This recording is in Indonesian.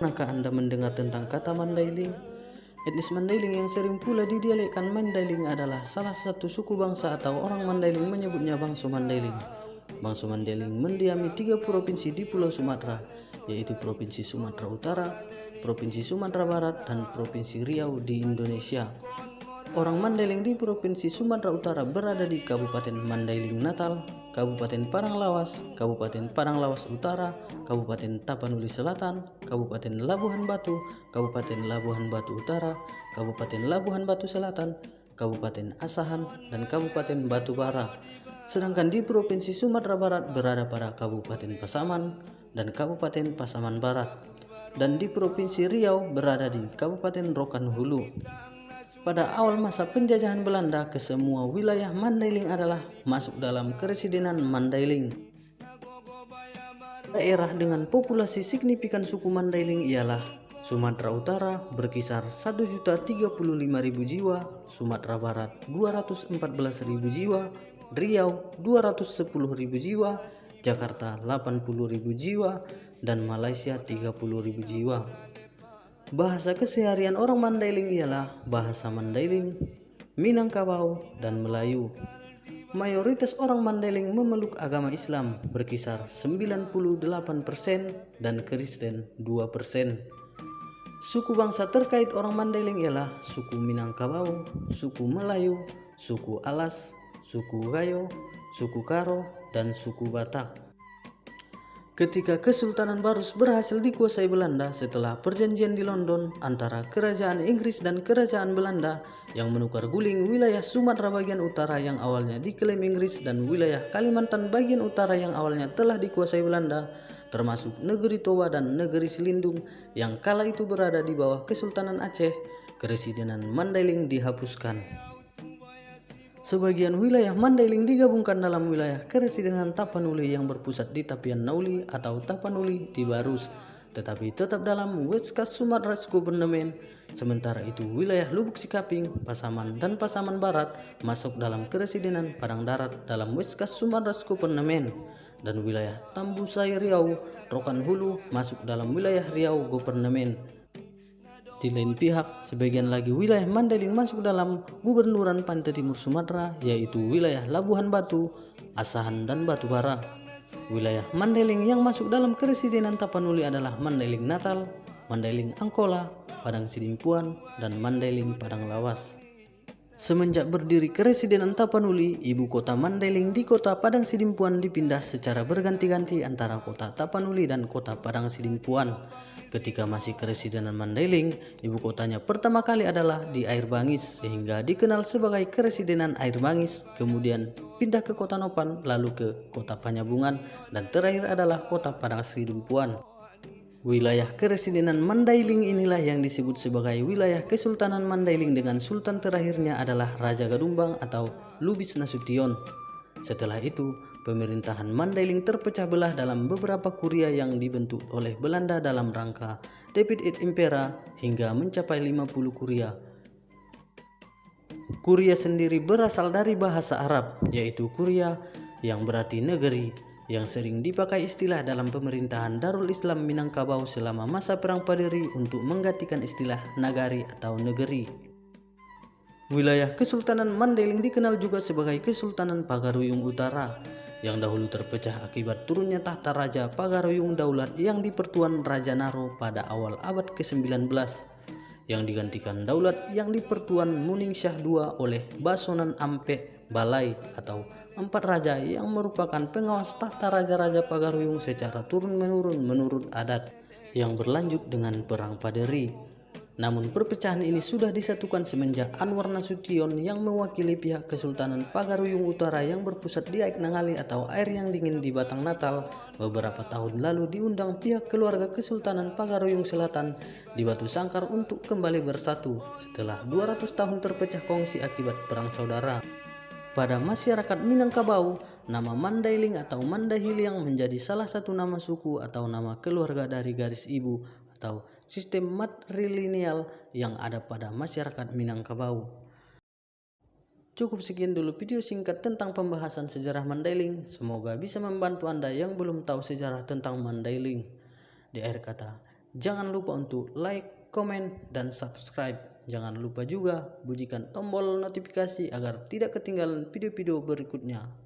Pernahkah Anda mendengar tentang kata Mandailing? Etnis Mandailing yang sering pula didialekkan Mandailing adalah salah satu suku bangsa atau orang Mandailing menyebutnya Bangsa Mandailing. Bangsa Mandailing mendiami 3 provinsi di Pulau Sumatera, yaitu Provinsi Sumatera Utara, Provinsi Sumatera Barat, dan Provinsi Riau di Indonesia. Orang Mandailing di Provinsi Sumatera Utara berada di Kabupaten Mandailing Natal, Kabupaten Paranglawas, Kabupaten Paranglawas Utara, Kabupaten Tapanuli Selatan, Kabupaten Labuhan Batu, Kabupaten Labuhan Batu Utara, Kabupaten Labuhan Batu Selatan, Kabupaten Asahan, dan Kabupaten Batubara. Sedangkan di Provinsi Sumatera Barat berada pada Kabupaten Pasaman dan Kabupaten Pasaman Barat. Dan di Provinsi Riau berada di Kabupaten Rokan Hulu. Pada awal masa penjajahan Belanda, kesemua wilayah Mandailing adalah masuk dalam Keresidenan Mandailing. Daerah dengan populasi signifikan suku Mandailing ialah Sumatera Utara berkisar 1.035.000 jiwa, Sumatera Barat 214.000 jiwa, Riau 210.000 jiwa, Jakarta 80.000 jiwa, dan Malaysia 30.000 jiwa. Bahasa keseharian orang Mandailing ialah bahasa Mandailing, Minangkabau, dan Melayu. Mayoritas orang Mandailing memeluk agama Islam berkisar 98% dan Kristen 2%. Suku bangsa terkait orang Mandailing ialah suku Minangkabau, suku Melayu, suku Alas, suku Gayo, suku Karo, dan suku Batak. Ketika Kesultanan Barus berhasil dikuasai Belanda setelah perjanjian di London antara Kerajaan Inggris dan Kerajaan Belanda yang menukar guling wilayah Sumatera bagian utara yang awalnya diklaim Inggris dan wilayah Kalimantan bagian utara yang awalnya telah dikuasai Belanda, termasuk negeri Toba dan negeri Selindung yang kala itu berada di bawah Kesultanan Aceh, Keresidenan Mandailing dihapuskan. Sebagian wilayah Mandailing digabungkan dalam wilayah Keresidenan Tapanuli yang berpusat di Tapian Nauli atau Tapanuli di Barus, tetapi tetap dalam Westkas Sumatra Government. Sementara itu wilayah Lubuk Sikaping, Pasaman, dan Pasaman Barat masuk dalam Keresidenan Padang Darat dalam Westkas Sumatra Government, dan wilayah Tambusai Riau, Rokan Hulu masuk dalam wilayah Riau Government. Di lain pihak, sebagian lagi wilayah Mandailing masuk dalam Gubernuran Pantai Timur Sumatera, yaitu wilayah Labuhan Batu, Asahan, dan Batubara. Wilayah Mandailing yang masuk dalam Keresidenan Tapanuli adalah Mandailing Natal, Mandailing Angkola, Padang Sidimpuan, dan Mandailing Padang Lawas. Semenjak berdiri Keresidenan Tapanuli, ibu kota Mandailing di kota Padang Sidimpuan dipindah secara berganti-ganti antara kota Tapanuli dan kota Padang Sidimpuan. Ketika masih Keresidenan Mandailing, ibu kotanya pertama kali adalah di Air Bangis sehingga dikenal sebagai Keresidenan Air Bangis, kemudian pindah ke kota Nopan, lalu ke kota Panyabungan, dan terakhir adalah kota Padang Sidimpuan. Wilayah Keresidenan Mandailing inilah yang disebut sebagai wilayah Kesultanan Mandailing dengan sultan terakhirnya adalah Raja Gadumbang atau Lubis Nasution. Setelah itu, pemerintahan Mandailing terpecah belah dalam beberapa kuria yang dibentuk oleh Belanda dalam rangka Defeat et Impera hingga mencapai 50 kuria. Kuria sendiri berasal dari bahasa Arab, yaitu kuria yang berarti negeri, yang sering dipakai istilah dalam pemerintahan Darul Islam Minangkabau selama masa Perang Paderi untuk menggantikan istilah nagari atau negeri. Wilayah Kesultanan Mandailing dikenal juga sebagai Kesultanan Pagaruyung Utara, yang dahulu terpecah akibat turunnya tahta Raja Pagaruyung Daulat yang dipertuan Raja Naro pada awal abad ke-19, yang digantikan daulat yang dipertuan Muningsyah II oleh Basonan Ampek Balai atau 4 raja yang merupakan pengawas tahta raja-raja Pagaruyung secara turun-menurun menurut adat yang berlanjut dengan Perang Paderi. Namun perpecahan ini sudah disatukan semenjak Anwar Nasution yang mewakili pihak Kesultanan Pagaruyung Utara yang berpusat di Aik Nangali atau air yang dingin di Batang Natal beberapa tahun lalu diundang pihak keluarga Kesultanan Pagaruyung Selatan di Batu Sangkar untuk kembali bersatu setelah 200 tahun terpecah kongsi akibat perang saudara. Pada masyarakat Minangkabau, nama Mandailing atau Mandahiliang menjadi salah satu nama suku atau nama keluarga dari garis ibu atau sistem matrilineal yang ada pada masyarakat Minangkabau. Cukup sekian dulu video singkat tentang pembahasan sejarah Mandailing. Semoga bisa membantu Anda yang belum tahu sejarah tentang Mandailing. Di akhir kata, jangan lupa untuk like, komen, dan subscribe. Jangan lupa juga bunyikan tombol notifikasi agar tidak ketinggalan video-video berikutnya.